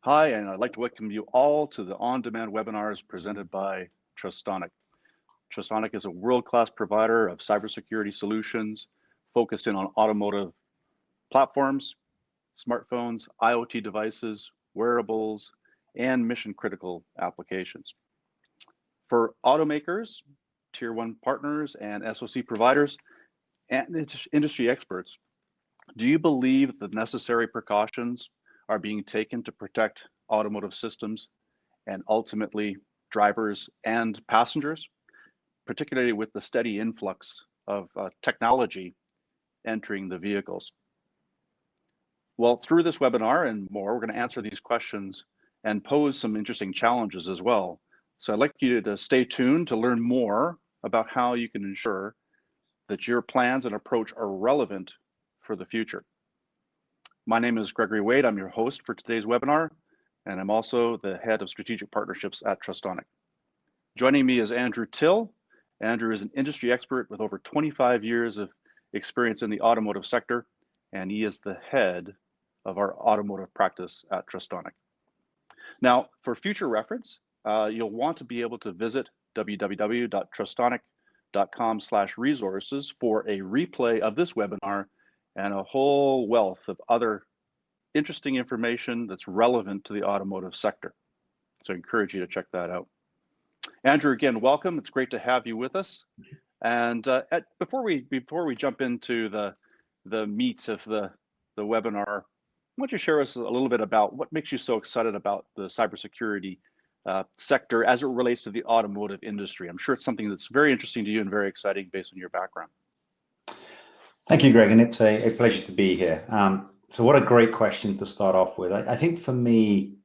Hi, and I'd like to welcome you all to the on-demand webinars presented by Trustonic. Trustonic is a world-class provider of cybersecurity solutions focused in on automotive platforms, smartphones, IoT devices, wearables, and mission-critical applications. For automakers, tier 1 partners, and SoC providers, and industry experts, do you believe the necessary precautions are being taken to protect automotive systems and ultimately drivers and passengers, particularly with the steady influx of technology entering the vehicles? Well, through this webinar and more, we're going to answer these questions and pose some interesting challenges as well. So I'd like you to stay tuned to learn more about how you can ensure that your plans and approach are relevant for the future. My name is Gregory Wade. I'm your host for today's webinar, and I'm also the head of strategic partnerships at Trustonic. Joining me is Andrew Till. Andrew is an industry expert with over 25 years of experience in the automotive sector, and he is the head of our automotive practice at Trustonic. Now, for future reference, you'll want to be able to visit www.trustonic.com/resources for a replay of this webinar and a whole wealth of other interesting information that's relevant to the automotive sector. So I encourage you to check that out. Andrew, again, welcome. It's great to have you with us. And before we jump into the meat of the webinar, why don't you share us a little bit about what makes you so excited about the cybersecurity sector as it relates to the automotive industry? I'm sure it's something that's very interesting to you and very exciting based on your background. Thank you, Greg, and it's a pleasure to be here. So what a great question to start off with. I think for me,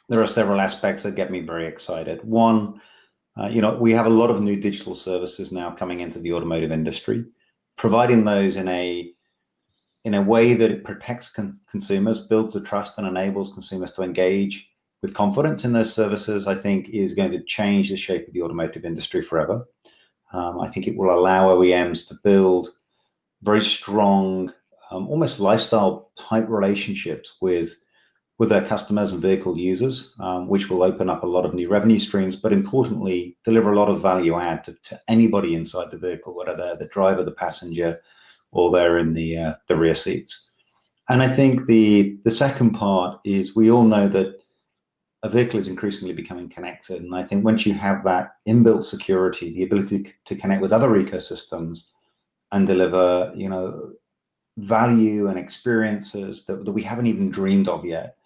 there are several aspects that get me very excited. One, we have a lot of new digital services now coming into the automotive industry. Providing those in a way that it protects consumers, builds the trust, and enables consumers to engage with confidence in those services, I think is going to change the shape of the automotive industry forever. I think it will allow OEMs to build very strong, almost lifestyle type relationships with their customers and vehicle users, which will open up a lot of new revenue streams, but importantly, deliver a lot of value add to anybody inside the vehicle, whether they're the driver, the passenger, or they're in the rear seats. And I think the second part is we all know that a vehicle is increasingly becoming connected. And I think once you have that inbuilt security, the ability to connect with other ecosystems and deliver, value and experiences that we haven't even dreamed of yet,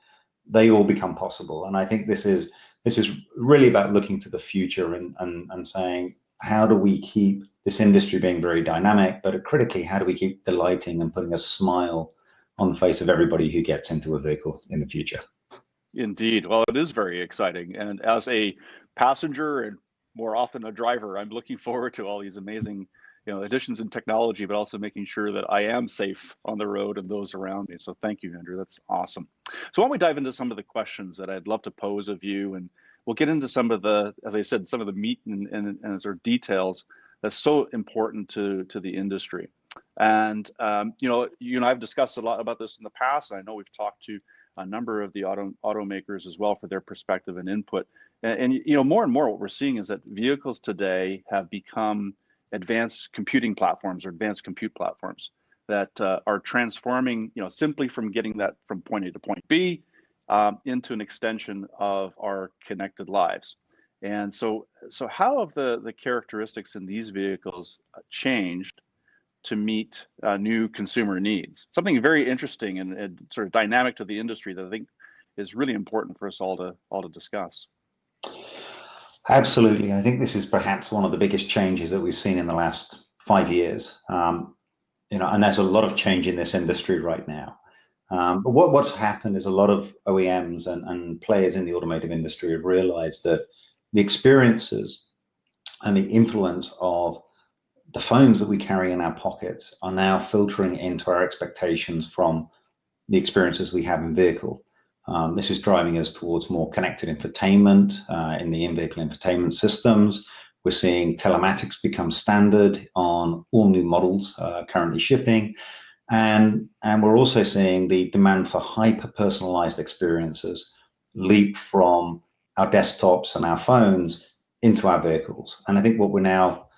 they all become possible. And I think this is really about looking to the future and saying, how do we keep this industry being very dynamic, but critically, how do we keep delighting and putting a smile on the face of everybody who gets into a vehicle in the future? Indeed. Well, it is very exciting. And as a passenger and more often a driver, I'm looking forward to all these amazing additions in technology, but also making sure that I am safe on the road and those around me. So thank you, Andrew. That's awesome. So why don't we dive into some of the questions that I'd love to pose of you, and we'll get into some of the, as I said, some of the meat and sort of details that's so important to the industry. And you and I have discussed a lot about this in the past, and I know we've talked to a number of the automakers as well for their perspective and input. And more and more what we're seeing is that vehicles today have become advanced computing platforms or advanced compute platforms that are transforming, simply from getting that from point A to point B into an extension of our connected lives. And so how have the characteristics in these vehicles changed to meet new consumer needs? Something very interesting and sort of dynamic to the industry that I think is really important for us all to discuss. Absolutely. I think this is perhaps one of the biggest changes that we've seen in the last 5 years. And there's a lot of change in this industry right now. But what's happened is a lot of OEMs and players in the automotive industry have realized that the experiences and the influence of the phones that we carry in our pockets are now filtering into our expectations from the experiences we have in vehicle. This is driving us towards more connected infotainment in the in-vehicle infotainment systems. We're seeing telematics become standard on all new models currently shipping. And we're also seeing the demand for hyper-personalized experiences leap from our desktops and our phones into our vehicles. And I think what we're now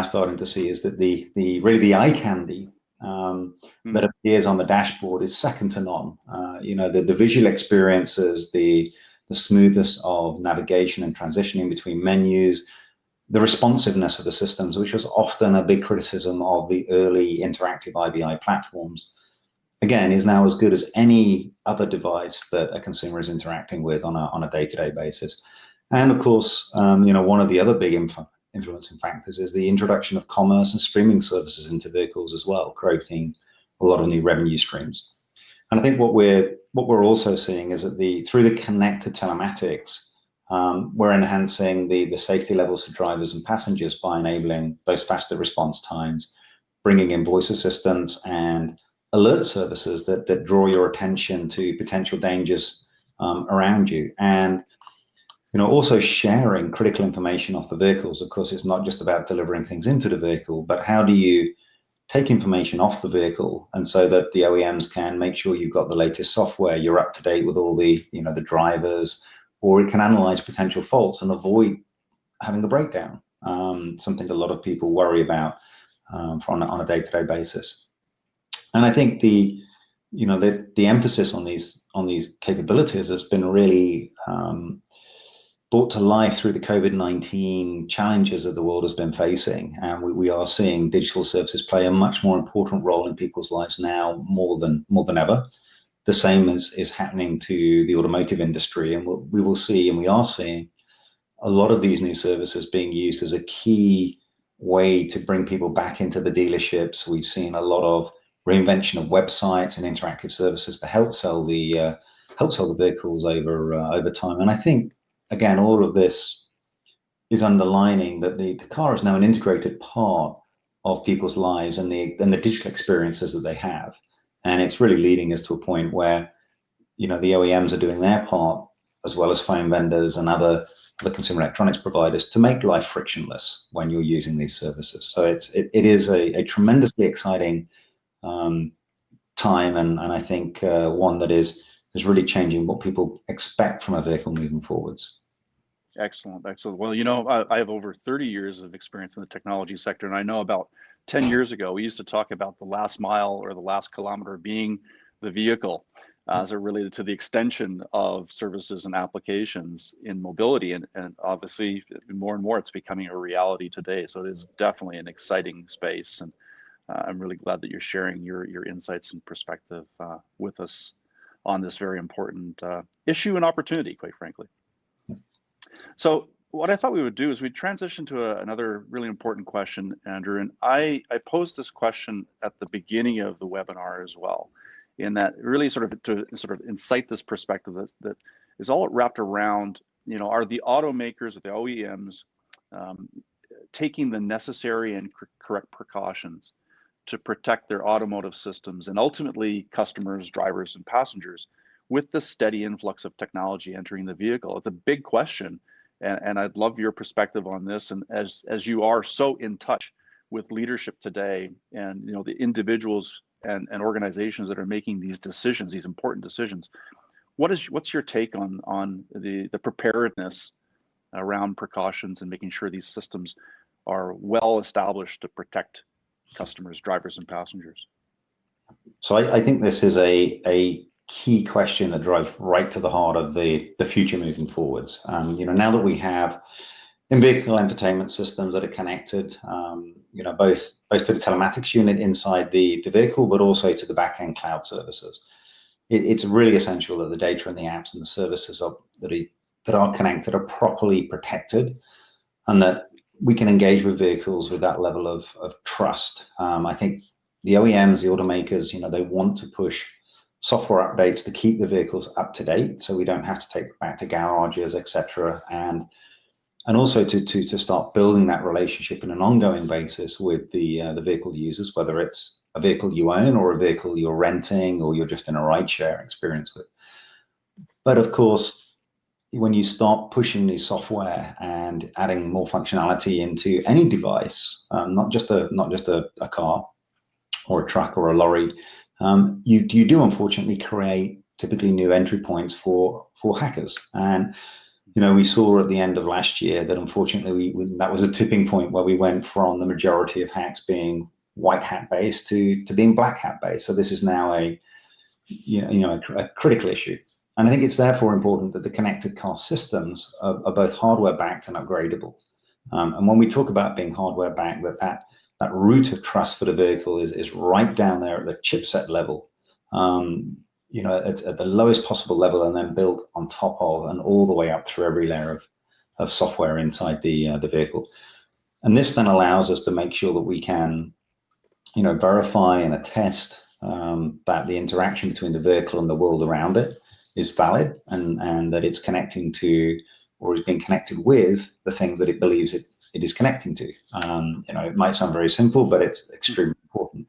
starting to see is that the really the eye candy that appears on the dashboard is second to none. The visual experiences, the smoothness of navigation and transitioning between menus, the responsiveness of the systems, which was often a big criticism of the early interactive IVI platforms, again, is now as good as any other device that a consumer is interacting with on a day-to-day basis. And of course, one of the other big influencing factors is the introduction of commerce and streaming services into vehicles as well, creating a lot of new revenue streams. And I think what we're also seeing is that through the connected telematics, we're enhancing the safety levels for drivers and passengers by enabling those faster response times, bringing in voice assistance and alert services that draw your attention to potential dangers around you, and also sharing critical information off the vehicles. Of course, it's not just about delivering things into the vehicle, but how do you take information off the vehicle, and so that the OEMs can make sure you've got the latest software, you're up to date with all the the drivers, or it can analyze potential faults and avoid having a breakdown, something a lot of people worry about on a day-to-day basis. And I think the emphasis on these capabilities has been really brought to life through the COVID-19 challenges that the world has been facing, and we are seeing digital services play a much more important role in people's lives now, more than ever. The same is happening to the automotive industry, and we will see, and we are seeing a lot of these new services being used as a key way to bring people back into the dealerships. We've seen a lot of reinvention of websites and interactive services to help sell the vehicles over time. And I think, again, all of this is underlining that the car is now an integrated part of people's lives and the digital experiences that they have. And it's really leading us to a point where the OEMs are doing their part, as well as phone vendors and other consumer electronics providers, to make life frictionless when you're using these services. So it is a tremendously exciting time, and I think one that is really changing what people expect from a vehicle moving forwards. Excellent. Well, I have over 30 years of experience in the technology sector, and I know about 10 years ago, we used to talk about the last mile or the last kilometer being the vehicle as it related to the extension of services and applications in mobility. And obviously, more and more, it's becoming a reality today. So it is definitely an exciting space. And I'm really glad that you're sharing your insights and perspective with us on this very important issue and opportunity, quite frankly. So what I thought we would do is we'd transition to another really important question, Andrew. And I posed this question at the beginning of the webinar as well, in that really to incite this perspective that is all wrapped around, are the automakers or the OEMs taking the necessary and correct precautions to protect their automotive systems and ultimately customers, drivers, and passengers with the steady influx of technology entering the vehicle? It's a big question, and I'd love your perspective on this. And as you are so in touch with leadership today, and the individuals and organizations that are making these decisions, these important decisions, what's your take on the preparedness around precautions and making sure these systems are well established to protect customers, drivers, and passengers? So I think this is a key question that drives right to the heart of the future moving forwards. Now that we have in-vehicle entertainment systems that are connected, both to the telematics unit inside the vehicle, but also to the back-end cloud services, it's really essential that the data and the apps and the services that are connected are properly protected, and that we can engage with vehicles with that level of trust. I think the OEMs, the automakers, they want to push software updates to keep the vehicles up to date, so we don't have to take them back to garages, etc. And also to start building that relationship in an ongoing basis with the vehicle users, whether it's a vehicle you own or a vehicle you're renting or you're just in a ride-share experience with. But of course, when you start pushing new software and adding more functionality into any device, not just a car or a truck or a lorry, you do unfortunately create typically new entry points for hackers. And we saw at the end of last year that unfortunately that was a tipping point where we went from the majority of hacks being white hat based to being black hat based. So this is now a critical issue. And I think it's therefore important that the connected car systems are both hardware backed and upgradable. And when we talk about being hardware backed, that root of trust for the vehicle is right down there at the chipset level. At the lowest possible level, and then built on top of and all the way up through every layer of software inside the vehicle. And this then allows us to make sure that we can, verify and attest that the interaction between the vehicle and the world around it is valid, and that it's connecting to or is being connected with the things that it believes it is connecting to. It might sound very simple, but it's extremely important.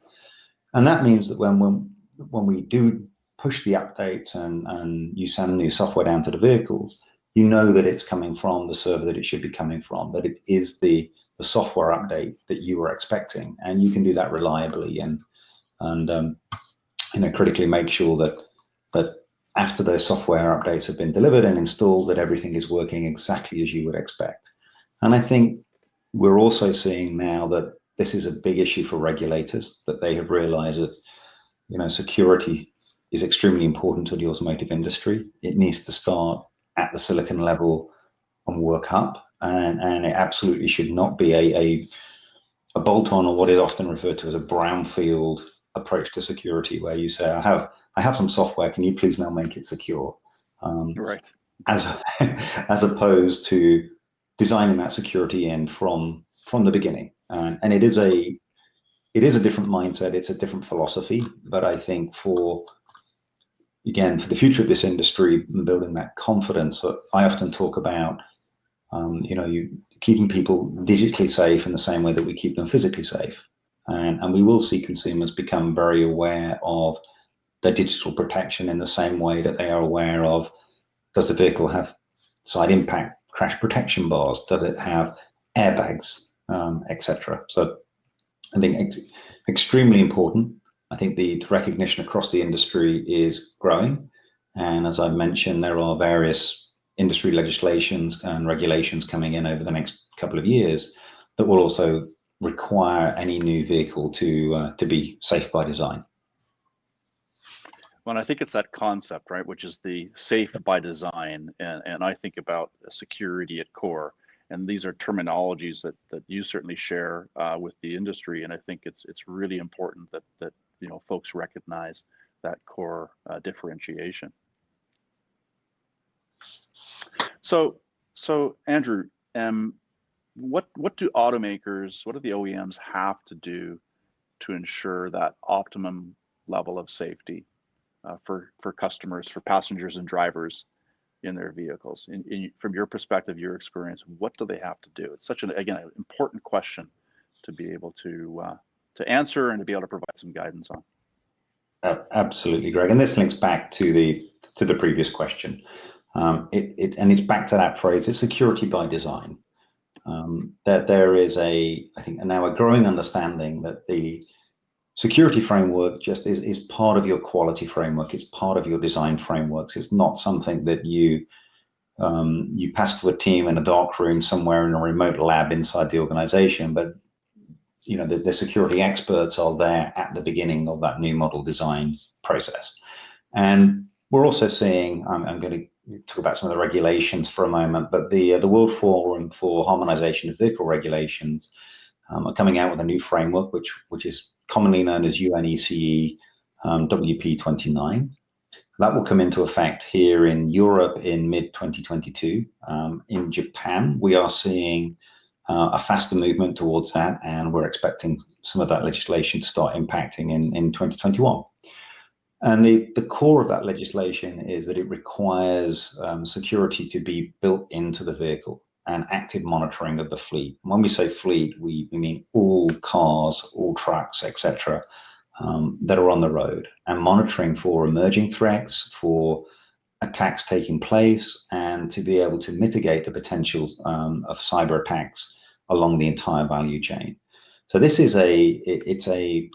And that means that when we do push the updates and you send new software down to the vehicles, that it's coming from the server that it should be coming from, that it is the software update that you were expecting, and you can do that reliably and critically make sure that after those software updates have been delivered and installed, that everything is working exactly as you would expect. And I think we're also seeing now that this is a big issue for regulators, that they have realized that security is extremely important to the automotive industry. It needs to start at the silicon level and work up, and it absolutely should not be a bolt-on, or what is often referred to as a brownfield approach to security, where you say, I have some software, can you please now make it secure? Right. As opposed to designing that security in from the beginning. And it is a different mindset, it's a different philosophy, but I think for the future of this industry and building that confidence, I often talk about, you keeping people digitally safe in the same way that we keep them physically safe. And we will see consumers become very aware of their digital protection in the same way that they are aware of, does the vehicle have side impact crash protection bars? Does it have airbags, etc.? So I think extremely important. I think the recognition across the industry is growing. And as I mentioned, there are various industry legislations and regulations coming in over the next couple of years that will also require any new vehicle to be safe by design. Well, I think it's that concept, right, which is the safe by design, and I think about security at core. And these are terminologies that you certainly share with the industry, and I think it's really important that folks recognize that core differentiation. So Andrew, what do automakers, what do the OEMs have to do to ensure that optimum level of safety for customers, for passengers and drivers in their vehicles? From your perspective, your experience, what do they have to do? It's such an important question to be able to answer and to be able to provide some guidance on. Absolutely, Greg. And this links back to the previous question. And it's back to that phrase, it's security by design. That there is I think now a growing understanding that the security framework just is part of your quality framework. It's part of your design frameworks. It's not something that you pass to a team in a dark room somewhere in a remote lab inside the organization, but the security experts are there at the beginning of that new model design process. And we're also seeing, I'm going to talk about some of the regulations for a moment, but the World Forum for Harmonization of Vehicle Regulations are coming out with a new framework, which is commonly known as UNECE WP29. That will come into effect here in Europe in mid-2022. In Japan, we are seeing a faster movement towards that, and we're expecting some of that legislation to start impacting in 2021. And the core of that legislation is that it requires security to be built into the vehicle and active monitoring of the fleet. And when we say fleet, we mean all cars, all trucks, etc., that are on the road, and monitoring for emerging threats, for attacks taking place, and to be able to mitigate the potential of cyber attacks along the entire value chain. So this is it's a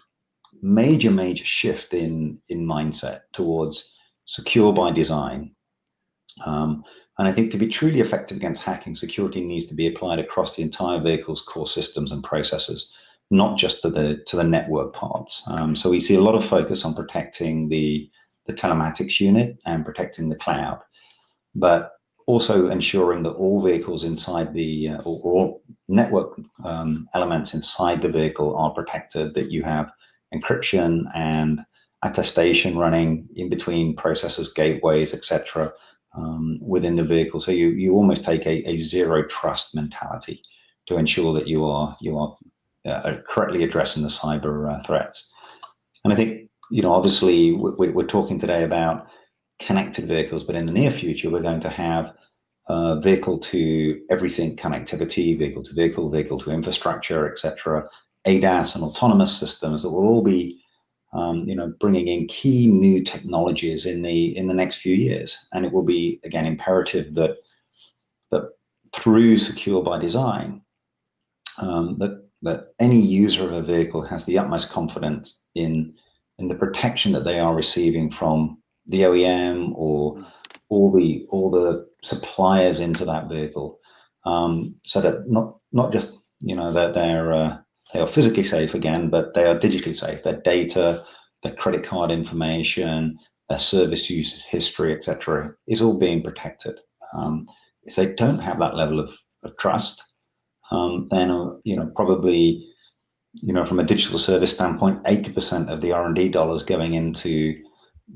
major shift in mindset towards secure by design. And I think to be truly effective against hacking, security needs to be applied across the entire vehicle's core systems and processes, not just to the network parts. So we see a lot of focus on protecting the telematics unit and protecting the cloud, but also ensuring that all vehicles inside the or all network elements inside the vehicle are protected, that you have encryption and attestation running in between processors, gateways, etc. Within the vehicle. So you almost take a zero trust mentality to ensure that you are correctly addressing the cyber threats. And I think, obviously we're talking today about connected vehicles, but in the near future, we're going to have vehicle to everything connectivity, vehicle to vehicle, vehicle to infrastructure, etc., ADAS and autonomous systems that will all be bringing in key new technologies in the next few years. And it will be, again, imperative that through secure by design, that any user of a vehicle has the utmost confidence in the protection that they are receiving from the OEM or all the suppliers into that vehicle, so that not just that they are physically safe again, but they are digitally safe. Their data, their credit card information, their service use history, etc., is all being protected. If they don't have that level of trust, then probably from a digital service standpoint, 80% of the R&D dollars going into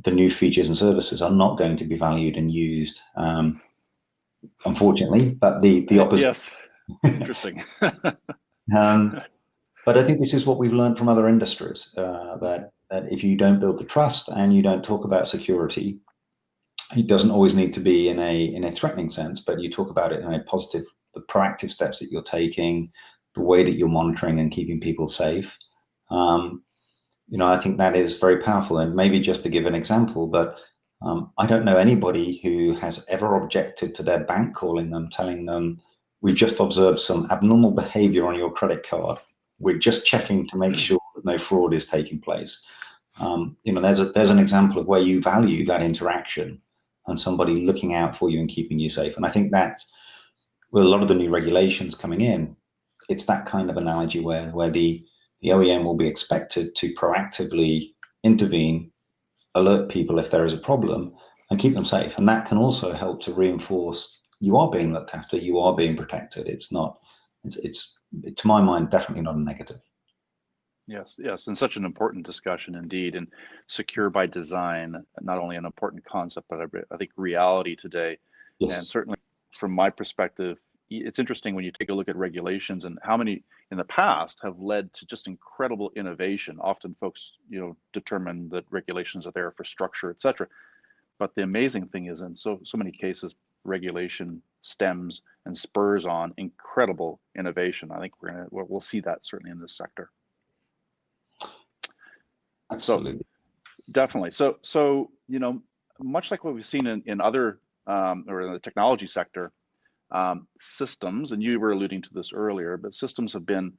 the new features and services are not going to be valued and used, unfortunately. But the opposite. Yes, interesting. But I think this is what we've learned from other industries, that if you don't build the trust and you don't talk about security, it doesn't always need to be in a threatening sense, but you talk about it in a positive, the proactive steps that you're taking, the way that you're monitoring and keeping people safe. I think that is very powerful. And maybe just to give an example, but I don't know anybody who has ever objected to their bank calling them, telling them, we've just observed some abnormal behavior on your credit card. We're just checking to make sure that no fraud is taking place. There's an example of where you value that interaction and somebody looking out for you and keeping you safe. And I think that's with a lot of the new regulations coming in, it's that kind of analogy where the OEM will be expected to proactively intervene, alert people if there is a problem, and keep them safe. And that can also help to reinforce you are being looked after, you are being protected. It's to my mind, definitely not a negative. Yes, and such an important discussion indeed. And secure by design, not only an important concept, but I think reality today. Yes. And certainly from my perspective, it's interesting when you take a look at regulations and how many in the past have led to just incredible innovation. Often folks, determine that regulations are there for structure, et cetera. But the amazing thing is in so many cases, regulation stems and spurs on incredible innovation. I think we'll see that certainly in this sector. Absolutely. So definitely. So much like what we've seen in other or in the technology sector, systems, and you were alluding to this earlier, but systems have been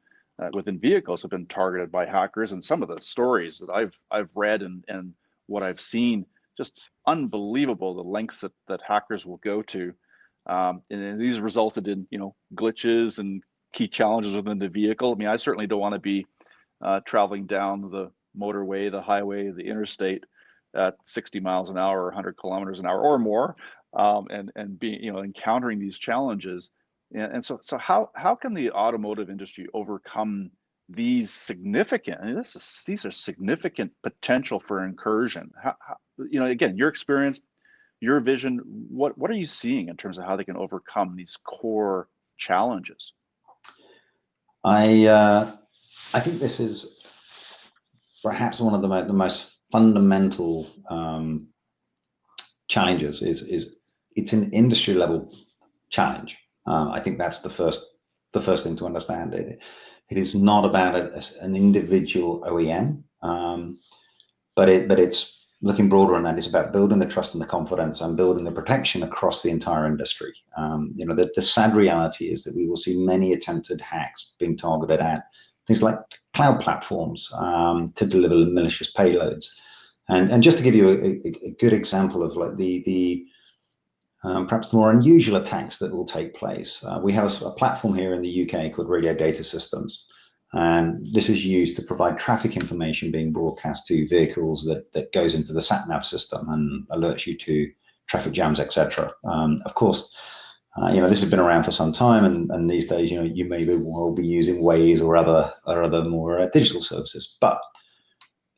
within vehicles have been targeted by hackers, and some of the stories that I've read and what I've seen, just unbelievable the lengths that hackers will go to, and these resulted in glitches and key challenges within the vehicle. I mean, I certainly don't want to be traveling down the motorway, the highway, the interstate at 60 miles an hour or 100 kilometers an hour or more, and being encountering these challenges. And so how can the automotive industry overcome these significant, and these are significant potential for incursion? How, again, your experience, your vision, what are you seeing in terms of how they can overcome these core challenges? I think this is perhaps one of the most fundamental challenges. Is it's an industry level challenge. I think that's the first thing to understand. It is not about an individual OEM, but it's looking broader than that. It's about building the trust and the confidence and building the protection across the entire industry. The sad reality is that we will see many attempted hacks being targeted at things like cloud platforms to deliver malicious payloads. And just to give you a good example of like the perhaps the more unusual attacks that will take place, we have a platform here in the UK called Radio Data Systems. And this is used to provide traffic information being broadcast to vehicles that goes into the sat-nav system and alerts you to traffic jams, etc. Of course, this has been around for some time, and these days, you may well be using Waze or other more digital services. But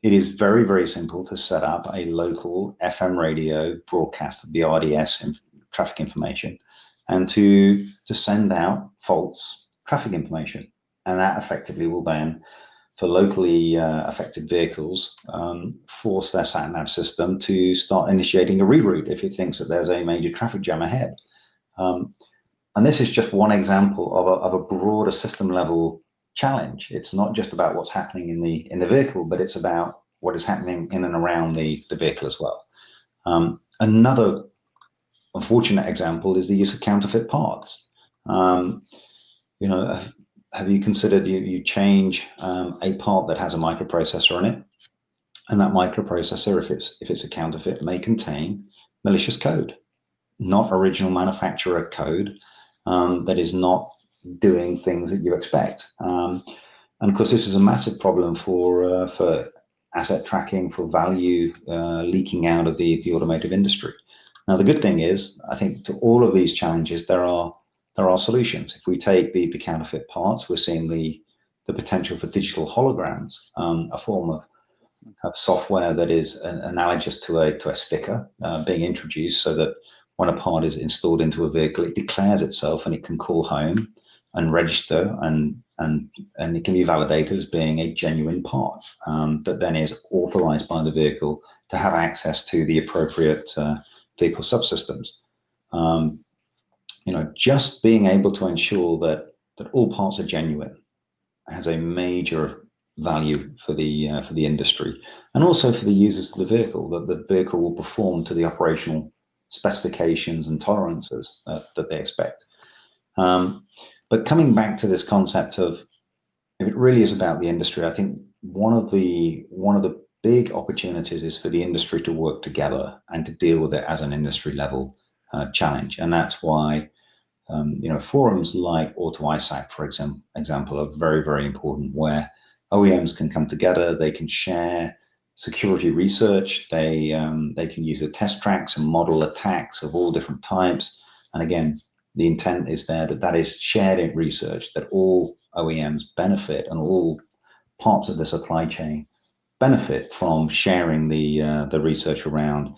it is very, very simple to set up a local FM radio broadcast of the RDS traffic information, and to send out false traffic information. And that effectively will then, for locally affected vehicles, force their sat-nav system to start initiating a reroute if it thinks that there's a major traffic jam ahead. And this is just one example of a broader system level challenge. It's not just about what's happening in the vehicle, but it's about what is happening in and around the vehicle as well. Another unfortunate example is the use of counterfeit parts. Have you considered you change a part that has a microprocessor on it, and that microprocessor, if it's a counterfeit, may contain malicious code, not original manufacturer code, that is not doing things that you expect. And of course, this is a massive problem for asset tracking, for value leaking out of the automotive industry. Now, the good thing is, I think to all of these challenges, there are solutions. If we take the counterfeit parts, we're seeing the potential for digital holograms, a form of software that is analogous to a sticker being introduced, so that when a part is installed into a vehicle, it declares itself and it can call home and register, and it can be validated as being a genuine part that then is authorized by the vehicle to have access to the appropriate vehicle subsystems. Just being able to ensure that all parts are genuine has a major value for the industry, and also for the users of the vehicle, that the vehicle will perform to the operational specifications and tolerances that they expect. But coming back to this concept of, if it really is about the industry, I think one of the big opportunities is for the industry to work together and to deal with it as an industry level challenge. And that's why forums like AutoISAC, for example, are very, very important, where OEMs can come together, they can share security research, they can use the test tracks and model attacks of all different types. And again, the intent is there that is shared research, that all OEMs benefit and all parts of the supply chain benefit from sharing the research around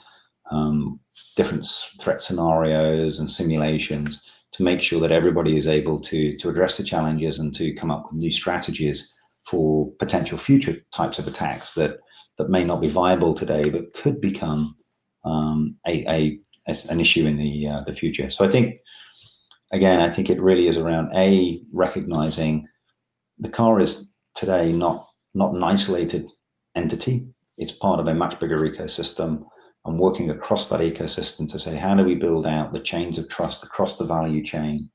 different threat scenarios and simulations, to make sure that everybody is able to address the challenges and to come up with new strategies for potential future types of attacks that may not be viable today, but could become an issue in the future. So I think it really is around recognizing the car is today not an isolated entity. It's part of a much bigger ecosystem, and working across that ecosystem to say, how do we build out the chains of trust across the value chain?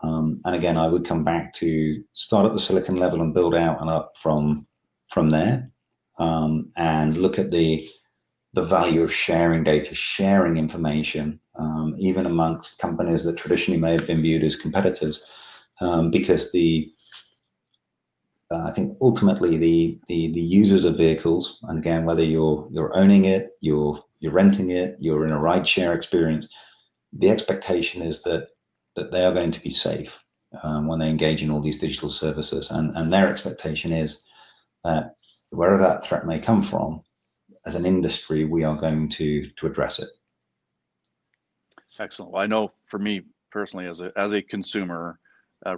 And again, I would come back to start at the silicon level and build out and up from there, and look at the value of sharing data, sharing information, even amongst companies that traditionally may have been viewed as competitors, because I think ultimately the users of vehicles, and again, whether you're owning it, you're renting it, you're in a rideshare experience, the expectation is that they are going to be safe when they engage in all these digital services, and their expectation is that wherever that threat may come from, as an industry, we are going to address it. Excellent. Well, I know for me personally, as a consumer,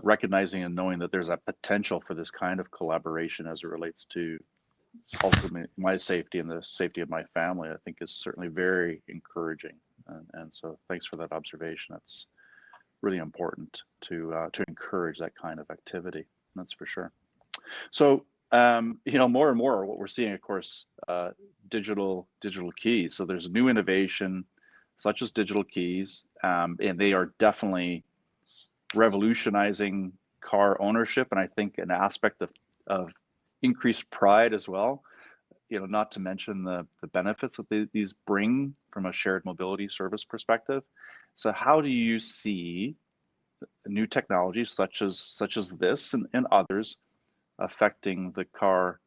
recognizing and knowing that there's a potential for this kind of collaboration as it relates to ultimately my safety and the safety of my family, I think is certainly very encouraging. And so thanks for that observation. That's really important to encourage that kind of activity. That's for sure. So, more and more what we're seeing, of course, digital keys. So there's a new innovation such as digital keys, and they are definitely revolutionizing car ownership, and I think an aspect of increased pride as well. not to mention the benefits that these bring from a shared mobility service perspective. So how do you see new technologies such as this and others affecting the car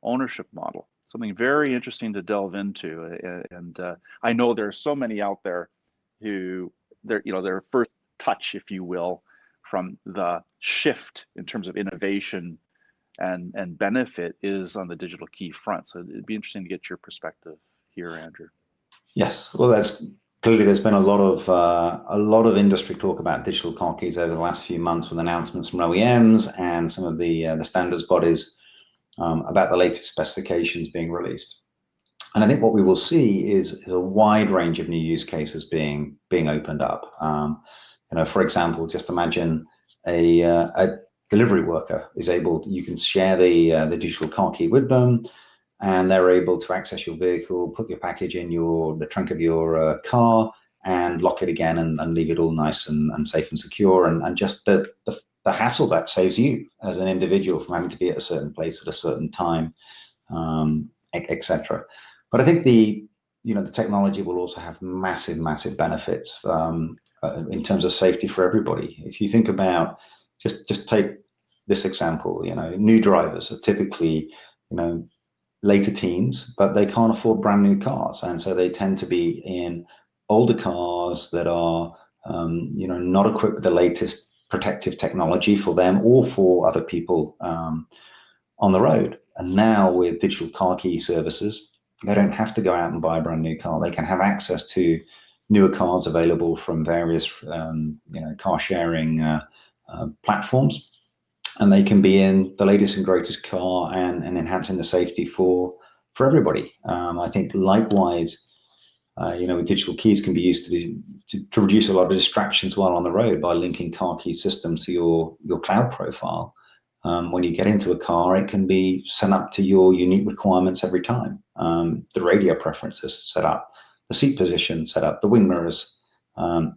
ownership model? Something very interesting to delve into. And I know there are so many out there who their first touch, if you will, from the shift in terms of innovation and benefit is on the digital key front. So it'd be interesting to get your perspective here, Andrew. Yes, well, there's been a lot of industry talk about digital car keys over the last few months with announcements from OEMs and some of the standards bodies about the latest specifications being released. And I think what we will see is a wide range of new use cases being opened up. For example, just imagine a delivery worker is able. You can share the digital car key with them, and they're able to access your vehicle, put your package in the trunk of your car, and lock it again and leave it all nice and safe and secure. And just the hassle that saves you as an individual from having to be at a certain place at a certain time, etc. But I think the technology will also have massive benefits in terms of safety for everybody. If you think about just take this example, new drivers are typically later teens, but they can't afford brand new cars, and so they tend to be in older cars that are not equipped with the latest protective technology for them or for other people on the road. And now with digital car key services, they don't have to go out and buy a brand new car. They can have access to newer cars available from various car sharing platforms, and they can be in the latest and greatest car and enhancing the safety for everybody. I think likewise, with digital keys can be used to reduce a lot of distractions while on the road by linking car key systems to your cloud profile. When you get into a car, it can be set up to your unique requirements every time. The radio preferences set up, the seat position set up, the wing mirrors,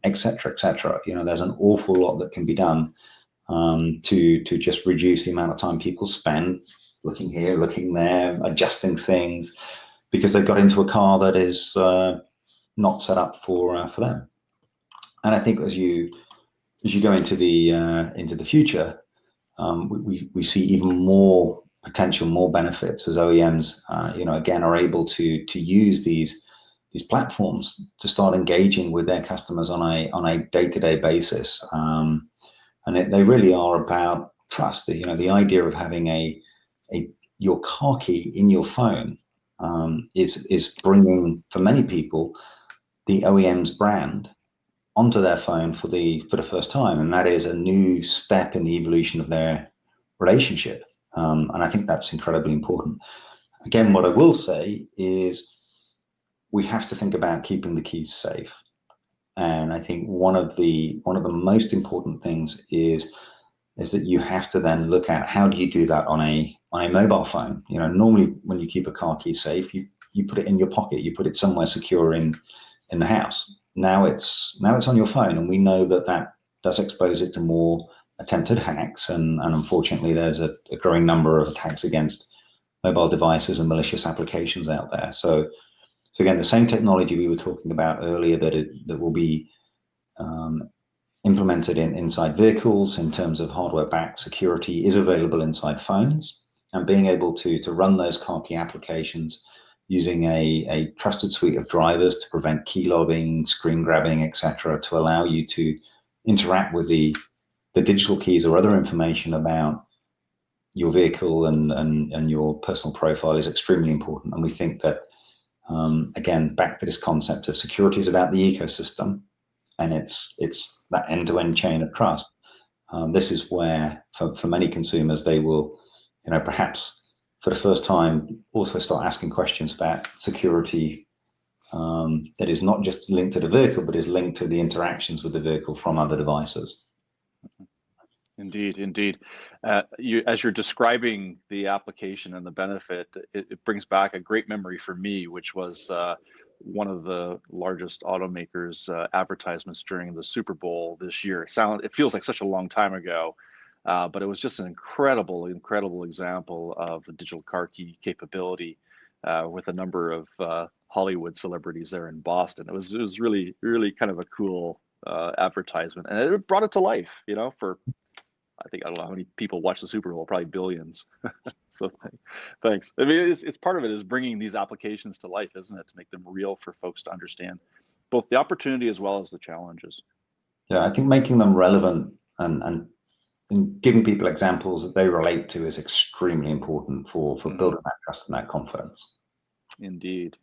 etc., etc. There's an awful lot that can be done to just reduce the amount of time people spend looking here, looking there, adjusting things, because they've got into a car that is not set up for them. And I think as you go into the future, we see even more potential, more benefits as OEMs, again, are able to use these platforms to start engaging with their customers on a day-to-day basis. And they really are about trust. The idea of having your car key in your phone is bringing, for many people, the OEM's brand onto their phone for the first time, and that is a new step in the evolution of their relationship. And I think that's incredibly important. Again, what I will say is we have to think about keeping the keys safe. And I think one of the most important things is that you have to then look at how do you do that on a mobile phone. Normally when you keep a car key safe, you put it in your pocket, you put it somewhere secure in the house. Now it's on your phone, and we know that does expose it to more attempted hacks, and unfortunately there's a growing number of attacks against mobile devices and malicious applications out there. So again, the same technology we were talking about earlier that will be implemented inside vehicles in terms of hardware-backed security is available inside phones, and being able to run those car key applications using a trusted suite of drivers to prevent key lobbing, screen grabbing, etc., to allow you to interact with the digital keys or other information about your vehicle and your personal profile is extremely important. And we think that, again, back to this concept of security is about the ecosystem, and it's that end-to-end chain of trust. This is where, for many consumers, they will, perhaps for the first time, also start asking questions about security that is not just linked to the vehicle, but is linked to the interactions with the vehicle from other devices. Indeed. As you're describing the application and the benefit, it brings back a great memory for me, which was one of the largest automakers advertisements during the Super Bowl this year. It feels like such a long time ago, but it was just an incredible example of the digital car key capability with a number of Hollywood celebrities there in Boston. It was really kind of a cool advertisement, and it brought it to life. For I don't know how many people watch the Super Bowl, probably billions. So thanks. I mean, it's part of it is bringing these applications to life, isn't it, to make them real for folks to understand both the opportunity as well as the challenges. Yeah, I think making them relevant and giving people examples that they relate to is extremely important for building that trust and that confidence. Indeed.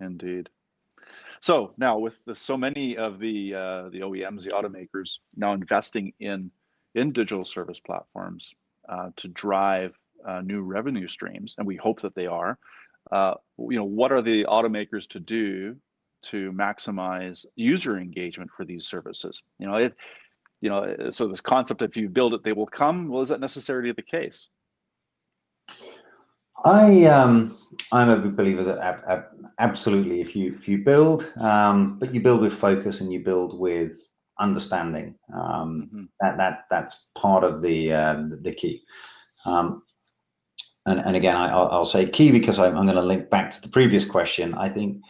So now with so many of the OEMs, the automakers now investing in digital service platforms to drive new revenue streams, and we hope that they are. What are the automakers to do to maximize user engagement for these services? So this concept, if you build it, they will come. Well, is that necessarily the case? I'm a big believer that absolutely, if you build, but you build with focus and you build with understanding, that's part of the key. And again, I'll say key because I'm going to link back to the previous question. I think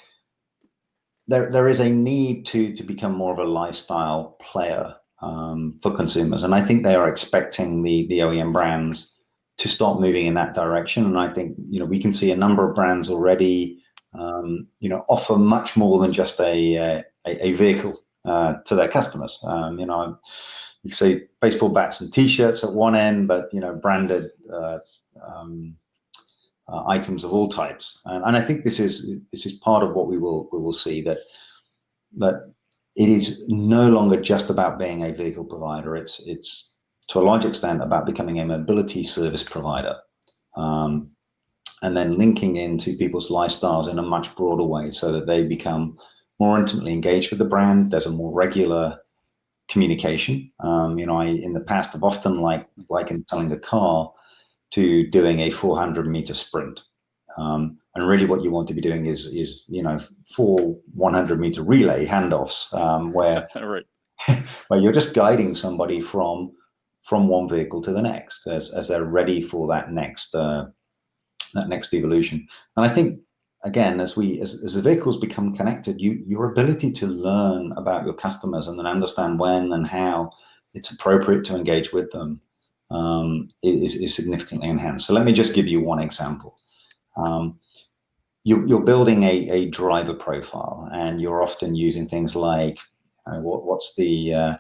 there is a need to become more of a lifestyle player for consumers, and I think they are expecting the OEM brands to start moving in that direction. And I think we can see a number of brands already offer much more than just a vehicle to their customers. You say baseball bats and T-shirts at one end, but branded items of all types. And I think this is part of what we will see, that it is no longer just about being a vehicle provider. It's to a large extent about becoming a mobility service provider, and then linking into people's lifestyles in a much broader way so that they become more intimately engaged with the brand. There's a more regular communication. I in the past have often likened selling a car to doing a 400-meter sprint. And really what you want to be doing is 4 100-meter relay handoffs, where Right. where you're just guiding somebody from one vehicle to the next as they're ready for that next evolution. And I think again, as the vehicles become connected, your ability to learn about your customers and then understand when and how it's appropriate to engage with them is significantly enhanced. So let me just give you one example. You're building a driver profile, and you're often using things like what's the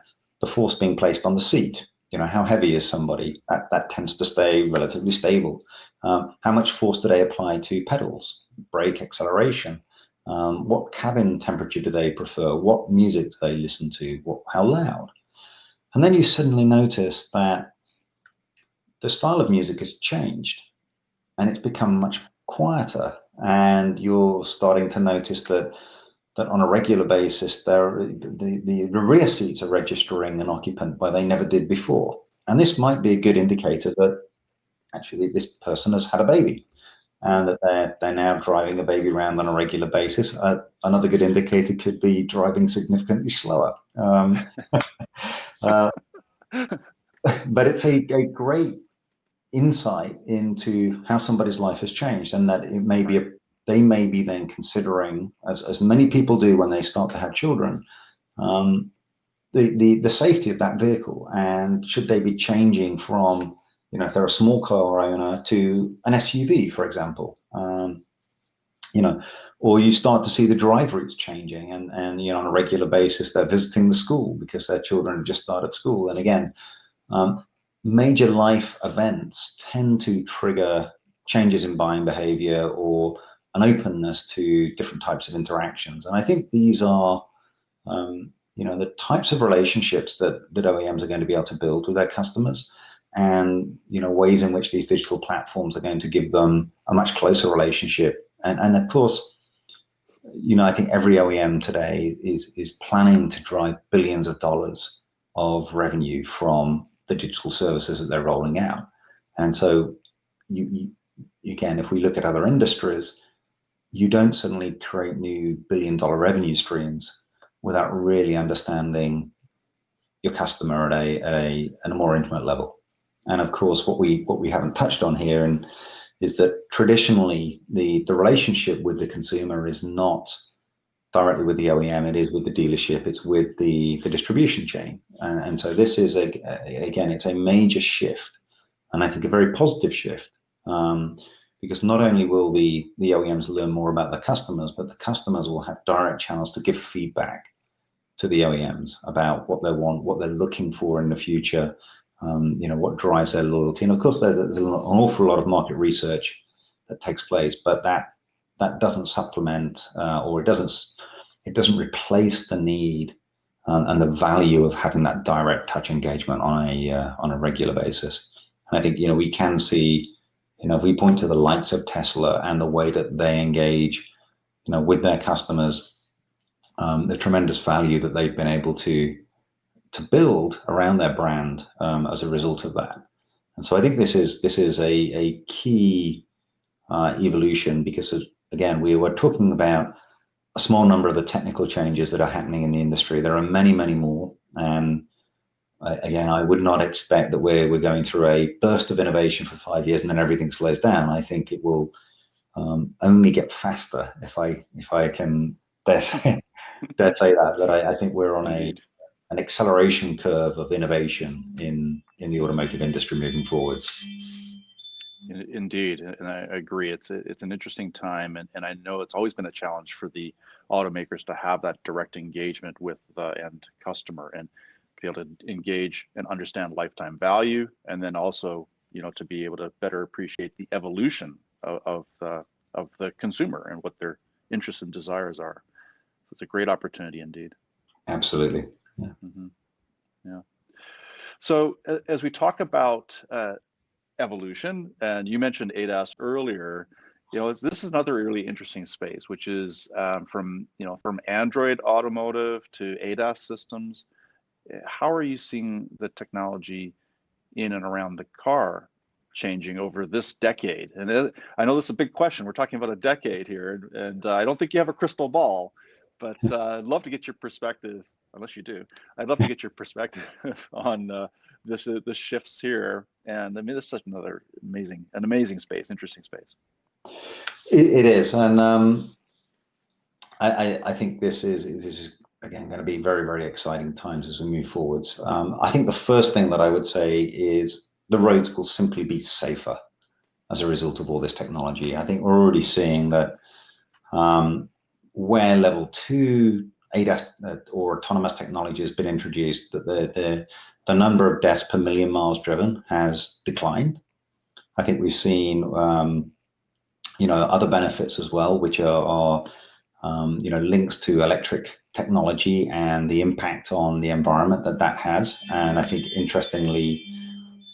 force being placed on the seat. How heavy is somebody? That tends to stay relatively stable. How much force do they apply to pedals, brake, acceleration? What cabin temperature do they prefer? What music do they listen to? How loud? And then you suddenly notice that the style of music has changed, and it's become much quieter. And you're starting to notice that on a regular basis, the rear seats are registering an occupant where they never did before. And this might be a good indicator that actually this person has had a baby, and that they're now driving a baby around on a regular basis. Another good indicator could be driving significantly slower. But it's a great insight into how somebody's life has changed, and that it may be they may be then considering, as many people do when they start to have children, the safety of that vehicle, and should they be changing from, if they're a small car owner, to an SUV, for example, or you start to see the drive routes changing, and on a regular basis they're visiting the school because their children have just started school. And again, major life events tend to trigger changes in buying behavior or an openness to different types of interactions. And I think these are, the types of relationships that OEMs are going to be able to build with their customers, and ways in which these digital platforms are going to give them a much closer relationship. And of course, I think every OEM today is planning to drive billions of dollars of revenue from the digital services that they're rolling out. And so again, if we look at other industries, you don't suddenly create new billion-dollar revenue streams without really understanding your customer at a more intimate level. And of course, what we haven't touched on here, and is that traditionally the relationship with the consumer is not directly with the OEM, it is with the dealership, it's with the distribution chain. And so this is, again, it's a major shift, and I think a very positive shift, because not only will the OEMs learn more about the customers, but the customers will have direct channels to give feedback to the OEMs about what they want, what they're looking for in the future, what drives their loyalty. And of course, there's an awful lot of market research that takes place, but that doesn't supplement or it doesn't replace the need and the value of having that direct touch engagement on a regular basis. And I think we can see, if we point to the likes of Tesla and the way that they engage, with their customers, the tremendous value that they've been able to build around their brand as a result of that. And so I think this is a key evolution, because again, we were talking about a small number of the technical changes that are happening in the industry. There are many, many more. And again, I would not expect that we're going through a burst of innovation for 5 years and then everything slows down. I think it will only get faster, if I can dare say that. But I think we're on an acceleration curve of innovation in the automotive industry moving forwards. Indeed, and I agree. It's an interesting time, and I know it's always been a challenge for the automakers to have that direct engagement with the end customer and be able to engage and understand lifetime value, and then also to be able to better appreciate the evolution of the consumer and what their interests and desires are. So it's a great opportunity indeed. Absolutely. Yeah. Mm-hmm. Yeah. So as we talk about evolution, and you mentioned ADAS earlier, this is another really interesting space, which is from Android automotive to ADAS systems. How are you seeing the technology in and around the car changing over this decade? And I know this is a big question. We're talking about a decade here, and I don't think you have a crystal ball, but I'd love to get your perspective, unless you do. I'd love to get your perspective on the shifts here. And I mean, this is such an amazing space, interesting space. It is, and I think this is again going to be very, very exciting times as we move forwards. I think the first thing that I would say is the roads will simply be safer as a result of all this technology. I think we're already seeing that where level 2 ADAS or autonomous technology has been introduced, that the number of deaths per million miles driven has declined. I think we've seen other benefits as well, which are links to electric technology and the impact on the environment that has. And I think interestingly,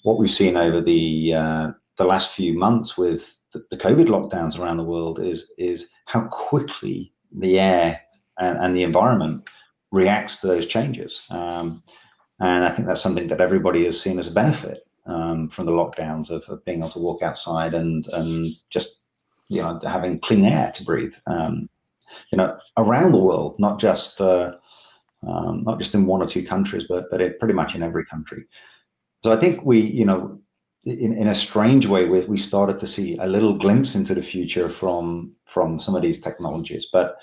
what we've seen over the last few months with the COVID lockdowns around the world is how quickly the air and the environment reacts to those changes. And I think that's something that everybody has seen as a benefit from the lockdowns of being able to walk outside and just having clean air to breathe. Around the world, not just in one or two countries, but pretty much in every country. So I think we, in a strange way, we started to see a little glimpse into the future from some of these technologies. But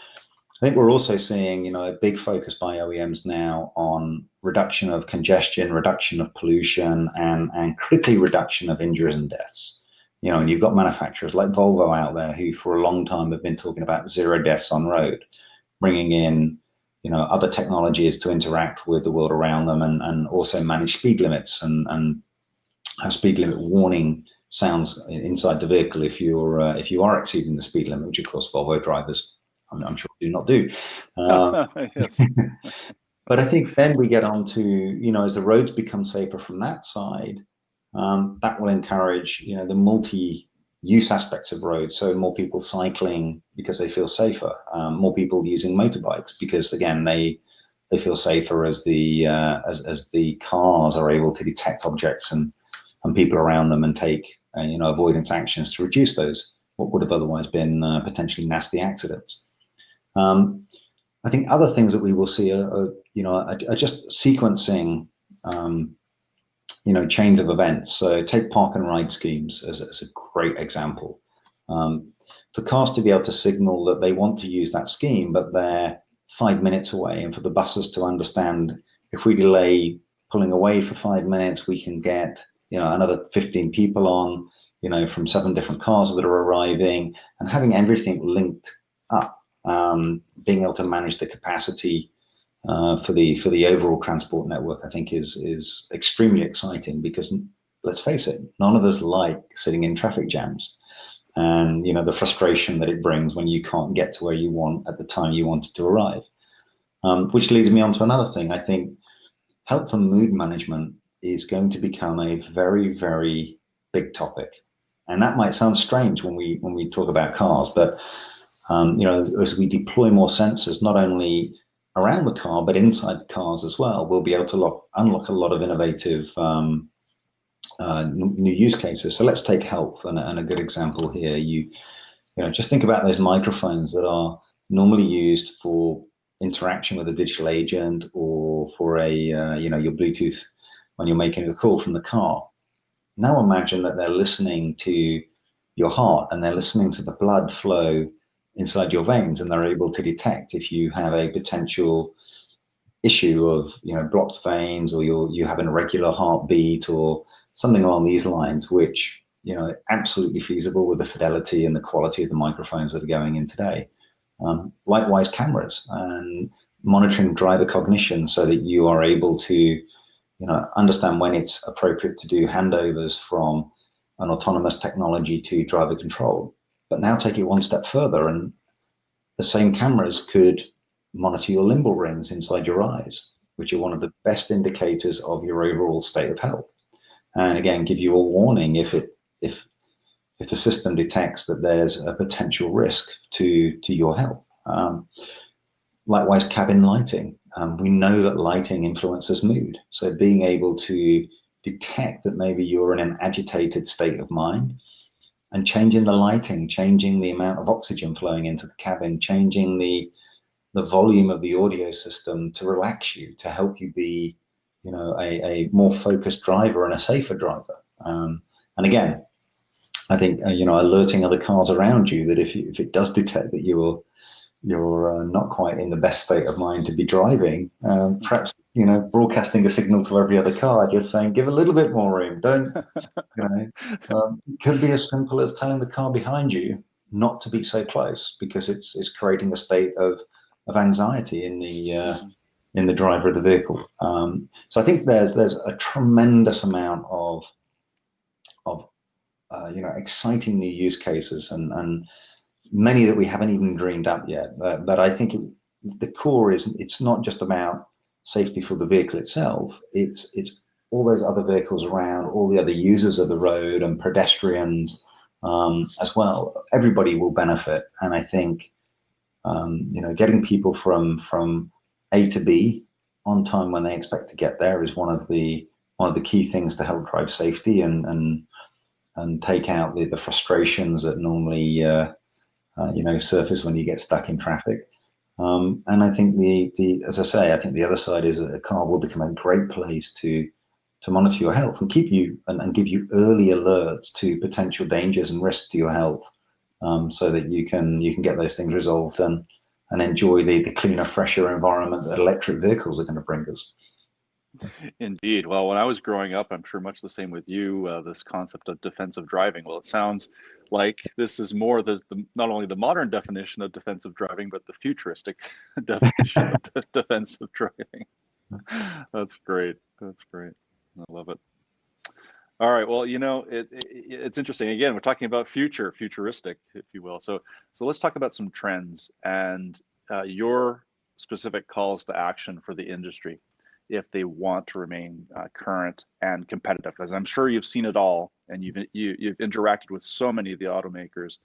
I think we're also seeing, a big focus by OEMs now on reduction of congestion, reduction of pollution, and critically reduction of injuries and deaths. And you've got manufacturers like Volvo out there who for a long time have been talking about 0 deaths on road, bringing in, other technologies to interact with the world around them and also manage speed limits and have speed limit warning sounds inside the vehicle if you are exceeding the speed limit, which of course Volvo drivers, I'm sure, do not do. Yes. But I think then we get on to, as the roads become safer from that side, that will encourage, the multi-use aspects of roads. So more people cycling because they feel safer, more people using motorbikes because again they feel safer as the cars are able to detect objects and people around them and take avoidance actions to reduce those what would have otherwise been potentially nasty accidents. I think other things that we will see are just sequencing chains of events. So take park and ride schemes as a great example. For cars to be able to signal that they want to use that scheme, but they're 5 minutes away, and for the buses to understand if we delay pulling away for 5 minutes, we can get another 15 people on, from 7 different cars that are arriving, and having everything linked up, being able to manage the capacity for the overall transport network, I think is extremely exciting, because let's face it, none of us like sitting in traffic jams, and the frustration that it brings when you can't get to where you want at the time you wanted to arrive. Which leads me on to another thing. I think health and mood management is going to become a very, very big topic, and that might sound strange when we talk about cars, but as we deploy more sensors, not only around the car but inside the cars as well, we'll be able to unlock a lot of innovative new use cases. So let's take health, and a good example here. Just think about those microphones that are normally used for interaction with a digital agent, or for your Bluetooth when you're making a call from the car. Now imagine that they're listening to your heart, and they're listening to the blood flow inside your veins, and they're able to detect if you have a potential issue of blocked veins, or you have an irregular heartbeat, or something along these lines, which absolutely feasible with the fidelity and the quality of the microphones that are going in today. Likewise, cameras and monitoring driver cognition, so that you are able to understand when it's appropriate to do handovers from an autonomous technology to driver control. But now take it one step further, and the same cameras could monitor your limbal rings inside your eyes, which are one of the best indicators of your overall state of health. And again, give you a warning if the system detects that there's a potential risk to your health. Likewise, cabin lighting. We know that lighting influences mood. So being able to detect that maybe you're in an agitated state of mind, and changing the lighting, changing the amount of oxygen flowing into the cabin, changing the volume of the audio system to relax you, to help you be a more focused driver and a safer driver. And again, I think alerting other cars around you that if it does detect that you're not quite in the best state of mind to be driving, perhaps broadcasting a signal to every other car, just saying, give a little bit more room. Don't it could be as simple as telling the car behind you not to be so close, because it's creating a state of anxiety in the driver of the vehicle. So I think there's a tremendous amount of exciting new use cases, and many that we haven't even dreamed up yet. But I think the core is, it's not just about safety for the vehicle itself. It's all those other vehicles around, all the other users of the road and pedestrians as well. Everybody will benefit, and I think getting people from A to B on time when they expect to get there is one of the key things to help drive safety and take out the frustrations that normally surface when you get stuck in traffic. And I think as I say, I think the other side is that a car will become a great place to monitor your health and keep you and give you early alerts to potential dangers and risks to your health, so that you can get those things resolved and enjoy the cleaner, fresher environment that electric vehicles are going to bring us. Indeed. Well, when I was growing up, I'm sure much the same with you, this concept of defensive driving. Well, it sounds like this is more not only the modern definition of defensive driving, but the futuristic definition of defensive driving. That's great. That's great. I love it. All right. Well, it's interesting. Again, we're talking about futuristic, if you will. So let's talk about some trends and your specific calls to action for the industry if they want to remain current and competitive. Because I'm sure you've seen it all, and you've interacted with so many of the automakers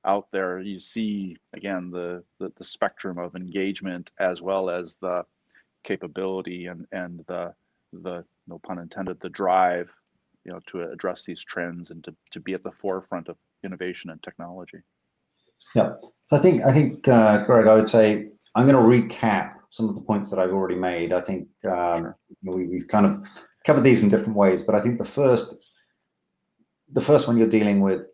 out there. You see, again, the spectrum of engagement, as well as the capability and the no pun intended, the drive, to address these trends and to be at the forefront of innovation and technology. Yeah. So I think Greg, I would say I'm going to recap some of the points that I've already made. I think we've kind of covered these in different ways, but I think the first one you're dealing with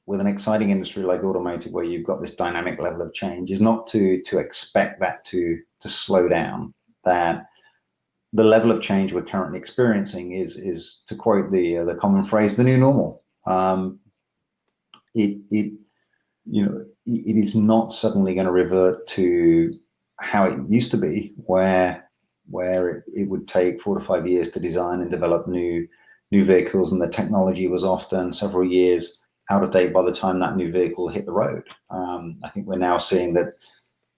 an exciting industry like automotive, where you've got this dynamic level of change, is not to expect that to slow down. That the level of change we're currently experiencing is to quote the common phrase, the new normal. It is not suddenly going to revert to how it used to be, where it would take 4 to 5 years to design and develop new vehicles, and the technology was often several years out of date by the time that new vehicle hit the road. I think we're now seeing that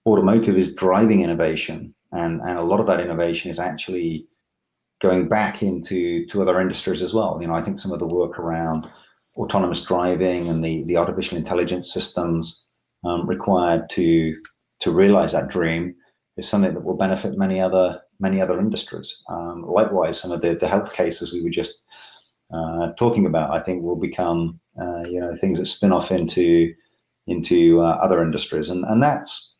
automotive is driving innovation, and a lot of that innovation is actually going back into other industries as well. I think some of the work around autonomous driving and the artificial intelligence systems required to realize that dream is something that will benefit many other industries. Likewise, some of the health cases we were just talking about, I think, will become things that spin off into other industries, and that's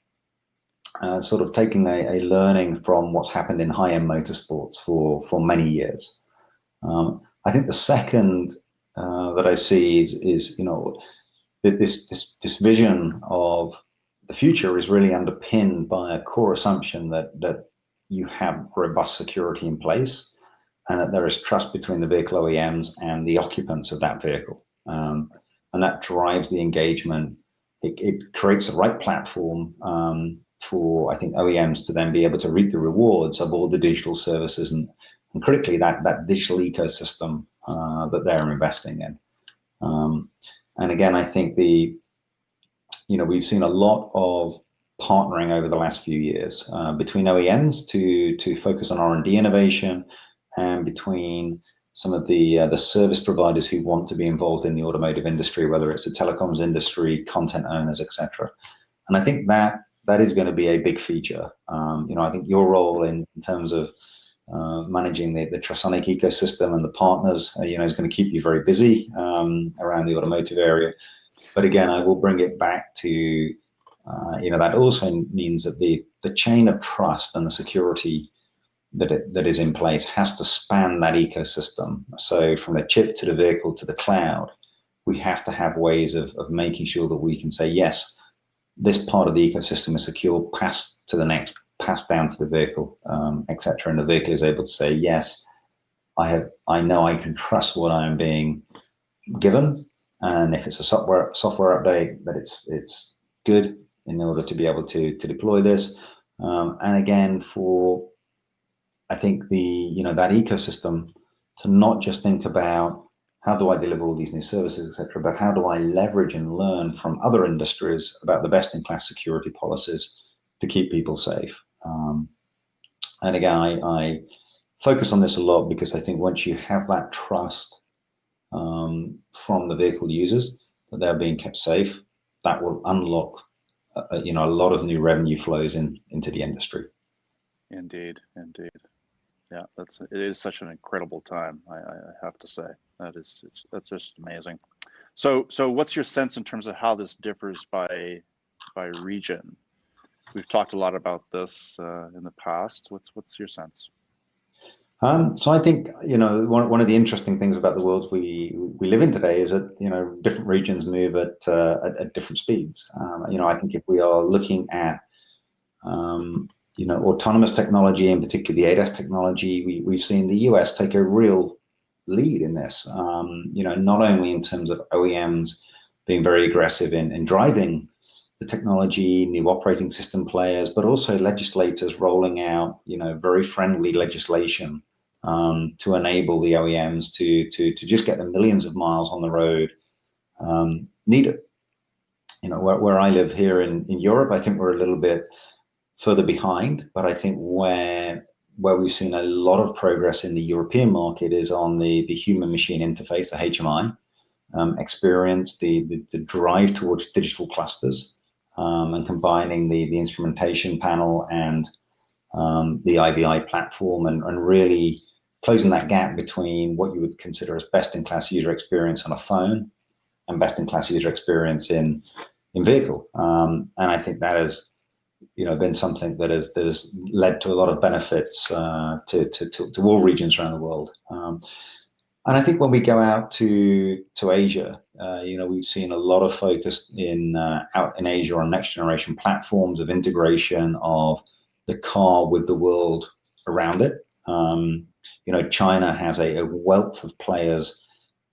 sort of taking a learning from what's happened in high-end motorsports for many years. I think the second that I see is this vision of the future is really underpinned by a core assumption that you have robust security in place, and that there is trust between the vehicle OEMs and the occupants of that vehicle, and that drives the engagement. It creates the right platform for, I think, OEMs to then be able to reap the rewards of all the digital services and critically that digital ecosystem that they're investing in. And again, I think we've seen a lot of partnering over the last few years between OEMs to focus on R&D innovation, and between some of the service providers who want to be involved in the automotive industry, whether it's the telecoms industry, content owners, etc. And I think that is going to be a big feature. I think your role in terms of managing the Trasonic ecosystem and the partners, is going to keep you very busy around the automotive area. But again, I will bring it back to, that also means that the chain of trust and the security that is in place has to span that ecosystem. So from the chip to the vehicle to the cloud, we have to have ways of making sure that we can say, yes, this part of the ecosystem is secure, pass to the next, pass down to the vehicle, etc. And the vehicle is able to say, yes, I know I can trust what I am being given, and if it's a software update, that it's good in order to be able to deploy this. And again, I think that ecosystem to not just think about how do I deliver all these new services, etc., but how do I leverage and learn from other industries about the best-in-class security policies to keep people safe. And again, I focus on this a lot because I think once you have that trust from the vehicle users that they're being kept safe, that will unlock a lot of new revenue flows into the industry. Indeed. Yeah, it is such an incredible time. I have to say that's just amazing. So what's your sense in terms of how this differs by region? We've talked a lot about this in the past. What's your sense? So I think one of the interesting things about the world we live in today is that different regions move at different speeds. I think if we are looking at autonomous technology, in particular the ADAS technology, we've seen the US take a real lead in this. Not only in terms of OEMs being very aggressive in driving the technology, new operating system players, but also legislators rolling out very friendly legislation to enable the OEMs to just get the millions of miles on the road needed. Where I live here in Europe, I think we're a little bit further behind, but I think where we've seen a lot of progress in the European market is on the human machine interface, the HMI experience, the drive towards digital clusters, and combining the instrumentation panel and the IVI platform, and really closing that gap between what you would consider as best-in-class user experience on a phone and best-in-class user experience in vehicle. And I think that is been something that has led to a lot of benefits to all regions around the world. And I think when we go out to Asia, we've seen a lot of focus out in Asia on next generation platforms of integration of the car with the world around it. China has a wealth of players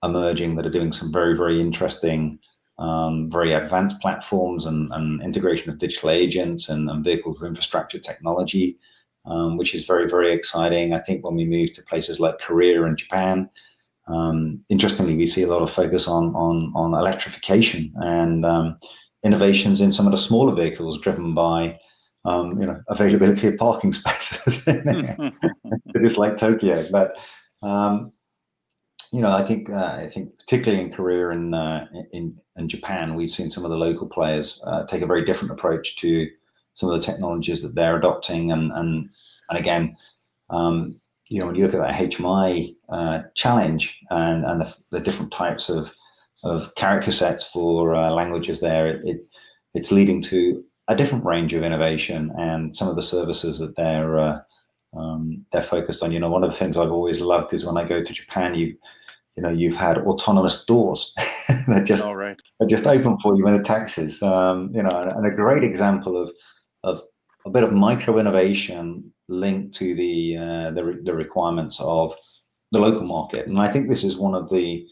emerging that are doing some very, very interesting, very advanced platforms and integration of digital agents and vehicle to infrastructure technology, which is very, very exciting. I think when we move to places like Korea and Japan, interestingly, we see a lot of focus on electrification and innovations in some of the smaller vehicles driven by availability of parking spaces. It is like Tokyo, but I think particularly in Korea and Japan, we've seen some of the local players take a very different approach to some of the technologies that they're adopting, and again, when you look at that HMI challenge and the different types of character sets for languages there, it's leading to a different range of innovation and some of the services that they're focused on. One of the things I've always loved is when I go to Japan, you've had autonomous doors that just open for you in the taxis. And a great example of a bit of micro innovation linked to the requirements of the local market. And I think this is one of the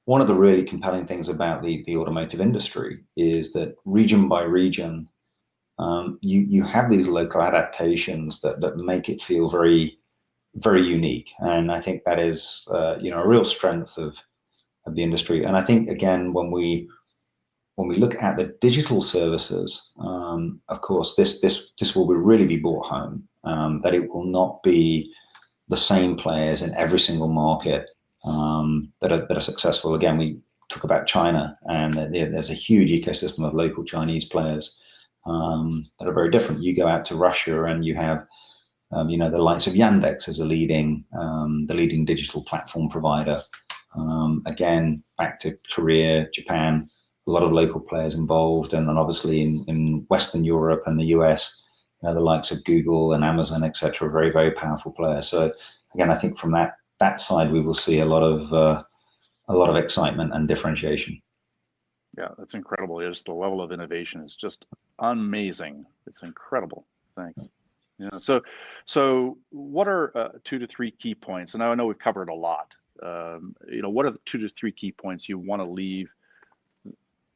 really compelling things about the automotive industry is that region by region, you have these local adaptations that make it feel very, very unique. And I think that is a real strength of the industry. And I think, again, when we look at the digital services, of course, this will really be brought home, that it will not be the same players in every single market that are successful. Again, we talk about China, and there's a huge ecosystem of local Chinese players that are very different. You go out to Russia and you have the likes of Yandex as the leading digital platform provider. Again, back to Korea, Japan, a lot of local players involved, and then obviously in Western Europe and the US, the likes of Google and Amazon, etc., very, very powerful players. So again, I think from that side, we will see a lot of excitement and differentiation. Yeah, that's incredible. Just the level of innovation is just amazing. It's incredible. Thanks. Yeah. So what are 2 to 3 key points? And I know we've covered a lot. What are the 2 to 3 key points you want to leave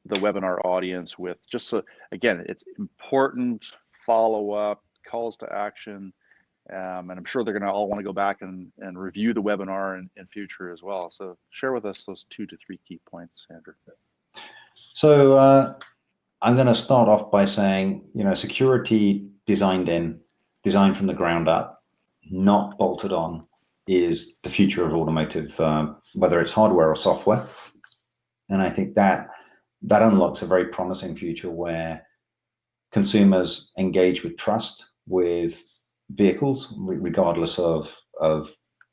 the webinar audience with? Just so, again, it's important follow-up, calls to action, and I'm sure they're going to all want to go back and review the webinar in future as well. So share with us those 2 to 3 key points, Andrew. So I'm going to start off by saying, security designed from the ground up, not bolted on, is the future of automotive, whether it's hardware or software. And I think that unlocks a very promising future where consumers engage with trust with vehicles, regardless of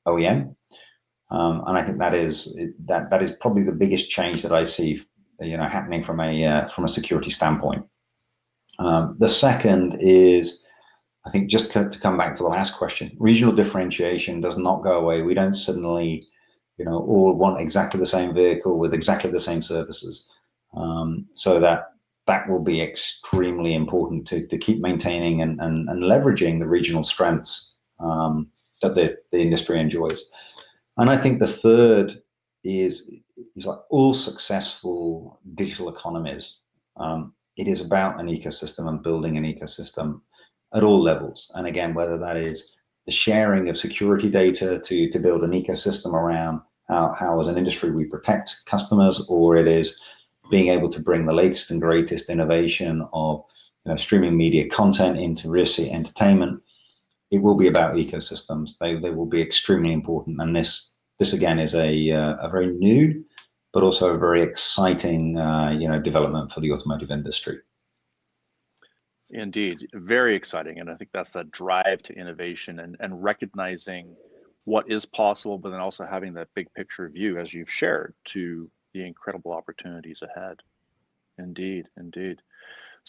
OEM. And I think that is probably the biggest change that I see, happening from a security standpoint. The second is, I think, just to come back to the last question, regional differentiation does not go away. We don't suddenly, all want exactly the same vehicle with exactly the same services. So that will be extremely important to keep maintaining and leveraging the regional strengths that the industry enjoys. And I think the third is like all successful digital economies. It is about an ecosystem and building an ecosystem at all levels. And again, whether that is the sharing of security data to build an ecosystem around how as an industry we protect customers, or it is being able to bring the latest and greatest innovation of streaming media content into real estate entertainment, it will be about ecosystems. They will be extremely important. And this again is a very new, but also a very exciting development for the automotive industry. Indeed, very exciting. And I think that's that drive to innovation and recognizing what is possible, but then also having that big picture view, as you've shared, to the incredible opportunities ahead. Indeed, indeed.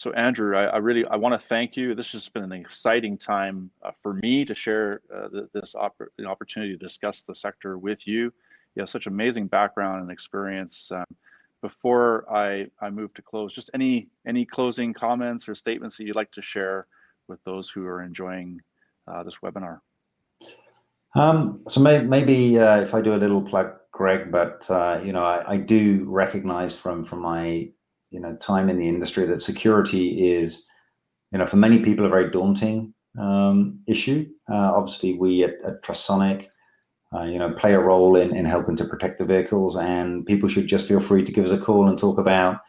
So Andrew, I want to thank you. This has been an exciting time for me to share the opportunity to discuss the sector with you. You have such amazing background and experience. Before I move to close, just any closing comments or statements that you'd like to share with those who are enjoying this webinar? So maybe if I do a little plug, Greg, but I do recognize from my time in the industry that security is for many people a very daunting issue. Obviously, we at Trustonic play a role in helping to protect the vehicles, and people should just feel free to give us a call and talk about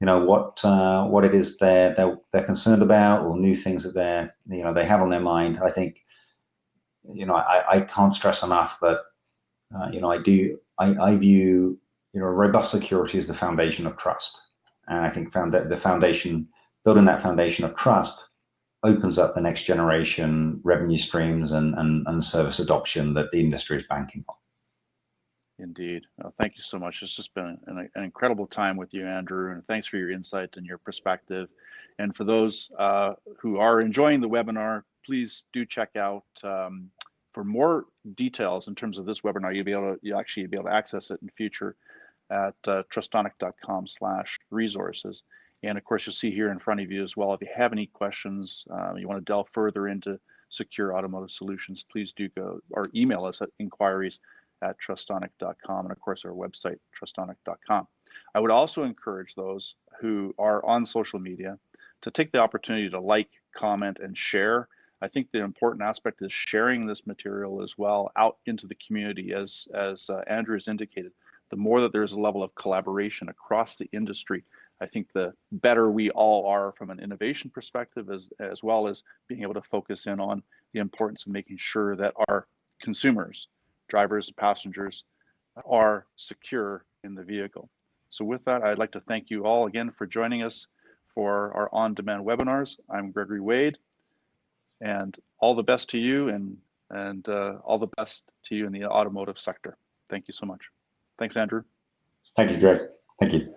what it is they're concerned about, or new things that they have on their mind. I think I can't stress enough that I view robust security as the foundation of trust, and I think building that foundation of trust opens up the next generation revenue streams and service adoption that the industry is banking on. Indeed. Thank you so much. It's just been an incredible time with you, Andrew, and thanks for your insight and your perspective. And for those who are enjoying the webinar, please do check out for more details in terms of this webinar. You'll actually be able to access it in future at trustonic.com/resources. And of course, you'll see here in front of you as well, if you have any questions, you want to delve further into secure automotive solutions, please do go or email us at inquiries@trustonic.com, and of course our website, trustonic.com. I would also encourage those who are on social media to take the opportunity to like, comment, and share. I think the important aspect is sharing this material as well out into the community, as Andrew has indicated. The more that there's a level of collaboration across the industry, I think the better we all are from an innovation perspective, as well as being able to focus in on the importance of making sure that our consumers, drivers, passengers, are secure in the vehicle. So with that, I'd like to thank you all again for joining us for our on-demand webinars. I'm Gregory Wade, and all the best to you, and all the best to you in the automotive sector. Thank you so much. Thanks, Andrew. Thank you, Greg. Thank you.